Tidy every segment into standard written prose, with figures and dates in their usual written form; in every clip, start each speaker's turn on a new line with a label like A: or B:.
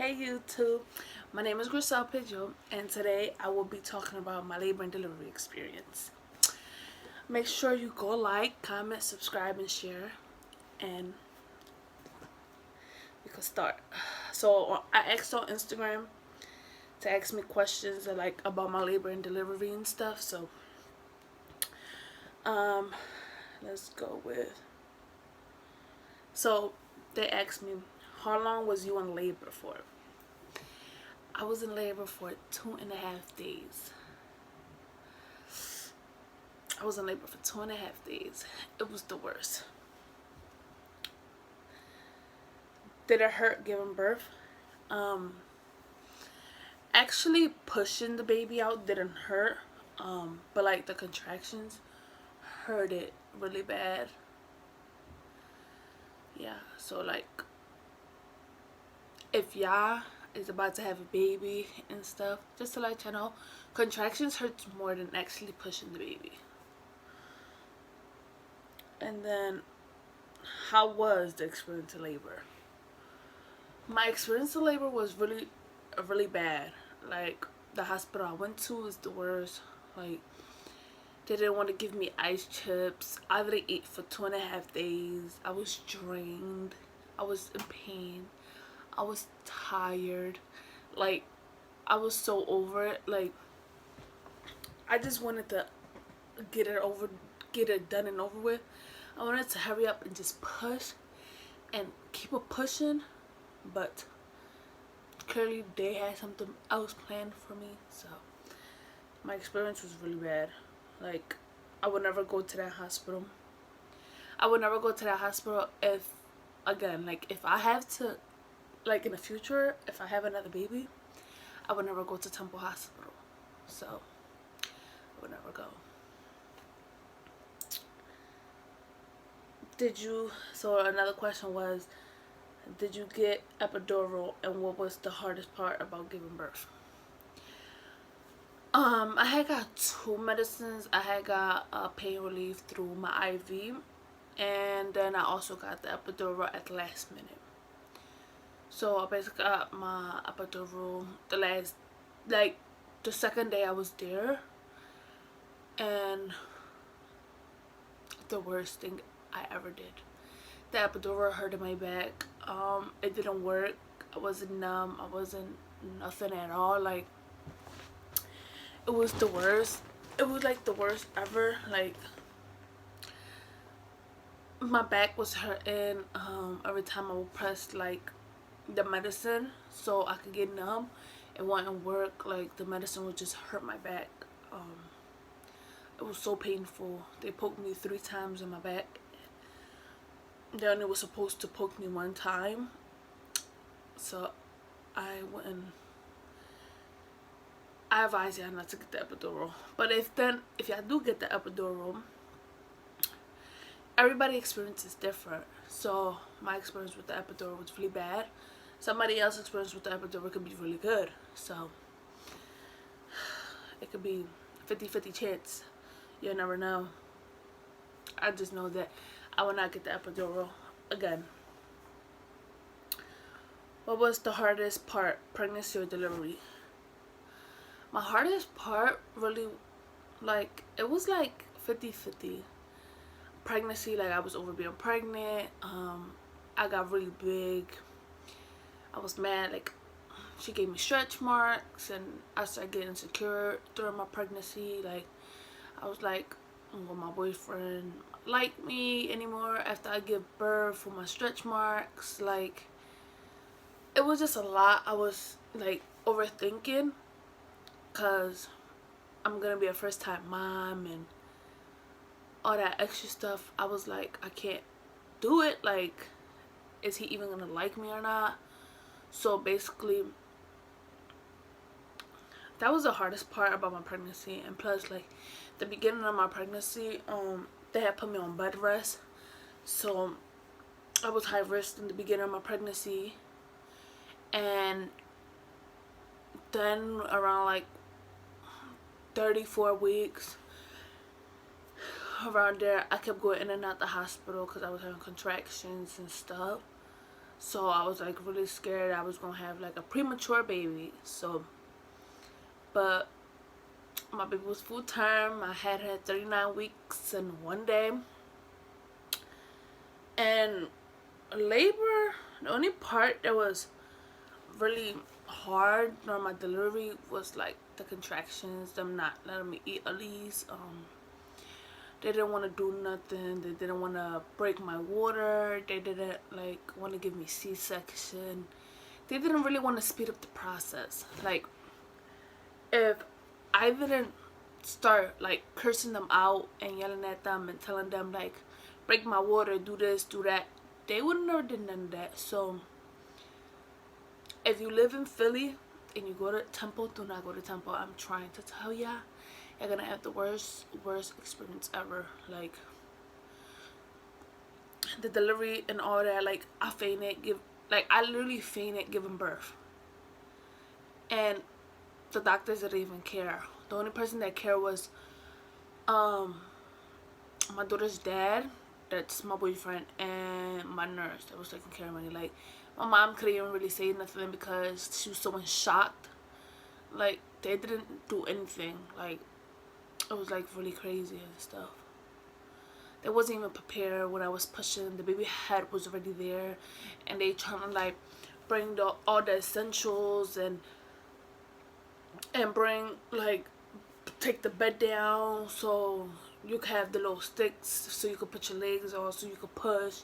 A: Hey YouTube, my name is Griselle Pidgeot, and today I will be talking about my labor and delivery experience. Make sure you go like, comment, subscribe, and share, and we can start. So I asked on Instagram to ask me questions about my labor and delivery and stuff. So um, let's go with. So they asked me, how long was you in labor for? I was in labor for 2.5 days. I was in labor for 2.5 days. It was the worst. Did it hurt giving birth? Actually pushing the baby out didn't hurt. But like the contractions hurt it really bad. Yeah, so like if y'all is about to have a baby and stuff, just to let you know, contractions hurts more than actually pushing the baby. And then, how was the experience of labor? My experience of labor was really bad. Like, the hospital I went to was the worst. Like, they didn't want to give me ice chips. I literally ate for 2.5 days. I was drained. I was in pain. I was tired. Like, I was so over it. Like, I just wanted to get it done and over with. I wanted to hurry up and just push and keep it pushing, but clearly they had something else planned for me. So my experience was really bad. Like, I would never go to that hospital. I would never go to that hospital if, again, like if I have to, like in the future, if I have another baby, I would never go to Temple Hospital. So I would never go. So another question was, did you get epidural, and what was the hardest part about giving birth? I had got 2 medicines. I had got pain relief through my IV, and then I also got the epidural at the last minute. So I basically got my epidural the second day I was there, and the worst thing I ever did. The epidural hurt in my back. It didn't work. I wasn't numb. I wasn't nothing at all. Like, it was the worst. It was like the worst ever. Like, my back was hurting every time I would press like the medicine so I could get numb. It wouldn't work. Like, the medicine would just hurt my back. It was so painful. They poked me 3 times in my back. They only was supposed to poke me 1 time, so I advise y'all not to get the epidural. But if y'all do get the epidural, everybody's experience is different. So my experience with the epidural was really bad. Somebody else's experience with the epidural could be really good. So it could be 50-50 chance. You never know. I just know that I will not get the epidural again. What was the hardest part, pregnancy or delivery? My hardest part really, like, it was like 50-50. Pregnancy, like I was over being pregnant. I got really big. I was mad. Like, she gave me stretch marks, and I started getting insecure during my pregnancy. Like, I was like, will my boyfriend like me anymore after I give birth with my stretch marks? Like, it was just a lot. I was like overthinking because I'm gonna be a first time mom and all that extra stuff. I was like, I can't do it. Like, is he even gonna like me or not? So basically, that was the hardest part about my pregnancy. And plus, like, the beginning of my pregnancy, they had put me on bed rest, so I was high risk in the beginning of my pregnancy. And then around like 34 weeks, around there, I kept going in and out the hospital because I was having contractions and stuff. So I was like really scared I was gonna have like a premature baby. So, but my baby was full term. I had her 39 weeks and 1 day. And labor, the only part that was really hard during my delivery was like the contractions, them not letting me eat at least. They didn't want to do nothing. They didn't want to break my water. They didn't like want to give me C-section. They didn't really want to speed up the process. Like, if I didn't start like cursing them out and yelling at them and telling them like, break my water, do this, do that, they would have never did none of that. So if you live in Philly and you go to Temple, do not go to Temple. I'm trying to tell ya, you're gonna have the worst experience ever. Like, the delivery and all that, like I fainted, I literally fainted giving birth. And the doctors didn't even care. The only person that cared was my daughter's dad, that's my boyfriend, and my nurse that was taking care of me. Like, my mom couldn't even really say nothing because she was so in shock. Like, they didn't do anything. Like, it was like really crazy and stuff. They wasn't even prepared when I was pushing. The baby head was already there, and they trying to like bring all the essentials and bring like take the bed down so you can have the little sticks so you could put your legs on so you could push,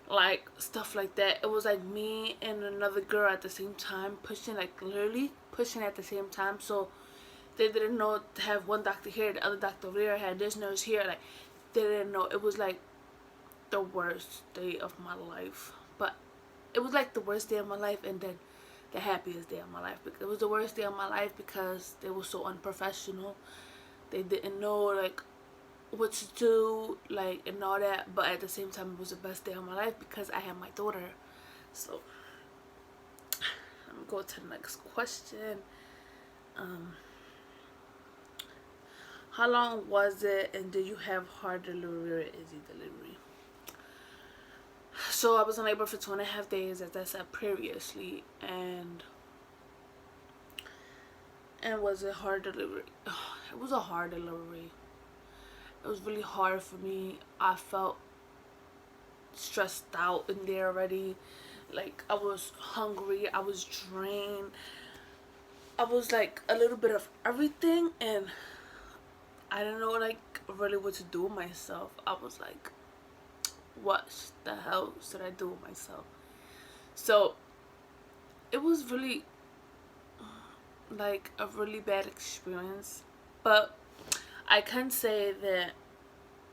A: like stuff like that. It was like me and another girl at the same time pushing, like literally pushing at the same time. So they didn't know to have one doctor here, the other doctor over there, had this nurse here. Like, they didn't know. It was like the worst day of my life. But it was like the worst day of my life and then the happiest day of my life. It was the worst day of my life because they were so unprofessional. They didn't know like what to do, like, and all that. But at the same time, it was the best day of my life because I had my daughter. So I'm gonna go to the next question. How long was it, and did you have hard delivery or easy delivery? So I was in labor for 2.5 days, as I said previously, and was it hard delivery? It was a hard delivery. It was really hard for me. I felt stressed out in there already. Like, I was hungry, I was drained, I was like a little bit of everything, and I didn't know like really what to do with myself. I was like, what the hell should I do with myself? So it was really like a really bad experience. But I can say that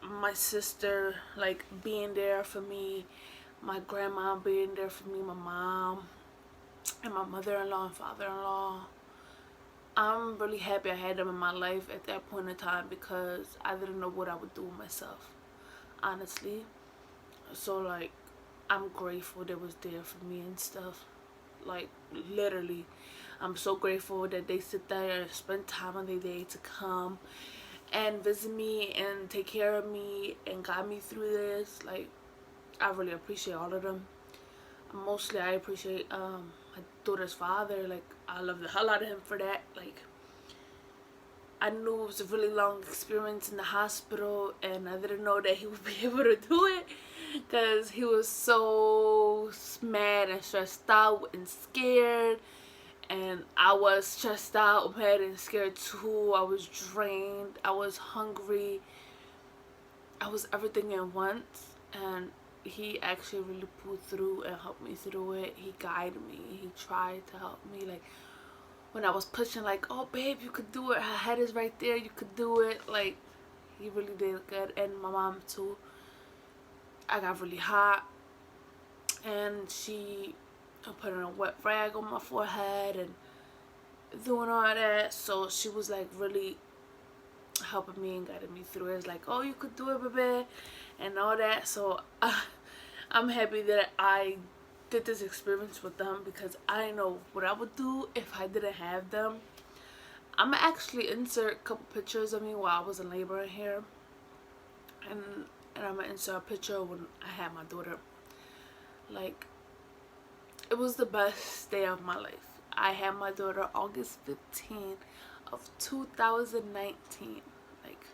A: my sister like being there for me, my grandma being there for me, my mom and my mother-in-law and father-in-law, I'm really happy I had them in my life at that point in time because I didn't know what I would do with myself, honestly. So like, I'm grateful they was there for me and stuff. Like, literally, I'm so grateful that they sit there and spend time on their day to come and visit me and take care of me and guide me through this. Like, I really appreciate all of them. Mostly I appreciate my daughter's father. Like, I love the hell out of him for that. Like, I knew it was a really long experience in the hospital, and I didn't know that he would be able to do it because he was so mad and stressed out and scared, and I was stressed out, mad and scared too. I was drained, I was hungry, I was everything at once, and he actually really pulled through and helped me through it. He guided me, he tried to help me. Like, when I was pushing, like, oh babe, you could do it, her head is right there, you could do it. Like, he really did good. And my mom too. I got really hot and she put in a wet rag on my forehead and doing all that. So she was like really helping me and guiding me through it. It's like, oh, you could do it, baby, and all that. So I'm happy that I did this experience with them because I didn't know what I would do if I didn't have them. I'm gonna actually insert a couple pictures of me while I was in labor in here, and I'm gonna insert a picture when I had my daughter. Like, it was the best day of my life. I had my daughter August 15th of 2019. Like,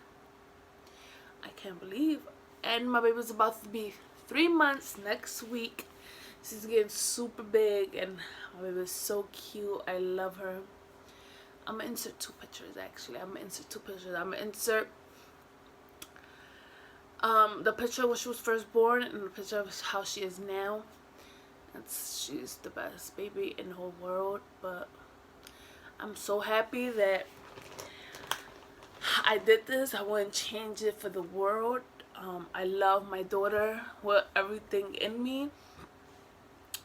A: I can't believe. And my baby's about to be 3 months next week. She's getting super big, and my baby is so cute. I love her. I'm gonna insert two pictures actually. I'm gonna insert the picture when she was first born and the picture of how she is now. She's the best baby in the whole world. But I'm so happy that I did this. I wouldn't change it for the world. I love my daughter with everything in me.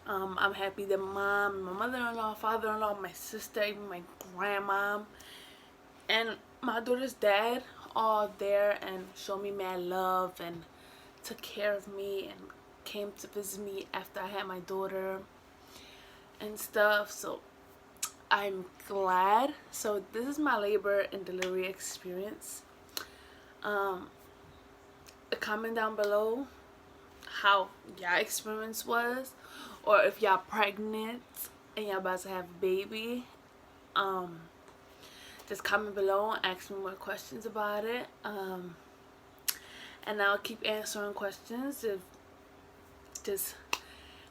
A: I'm happy that mom, my mother-in-law, father-in-law, my sister, even my grandma, and my daughter's dad all there and showed me mad love and took care of me and came to visit me after I had my daughter and stuff. So I'm glad. So this is my labor and delivery experience. Comment down below how y'all experience was, or if y'all pregnant and y'all about to have a baby. Just comment below and ask me more questions about it. And I'll keep answering questions. If just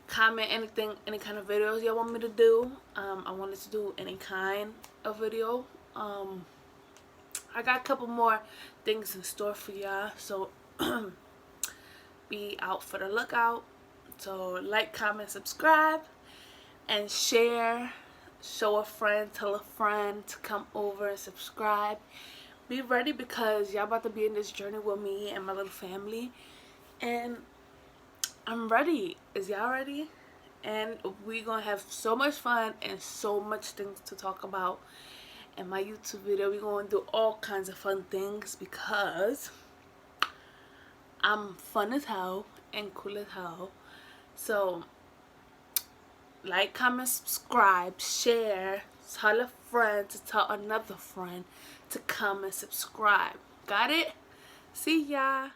A: comment anything, any kind of videos y'all want me to do. I wanted to do any kind of video. I got a couple more things in store for y'all, so be out for the lookout. So like, comment, subscribe, and share. Show a friend, tell a friend to come over and subscribe. Be ready, because y'all about to be in this journey with me and my little family, and I'm ready. Is y'all ready? And we gonna have so much fun and so much things to talk about in my YouTube video. We gonna do all kinds of fun things because I'm fun as hell and cool as hell. So like, comment, subscribe, share, tell a friend to tell another friend to come and subscribe. Got it? See ya.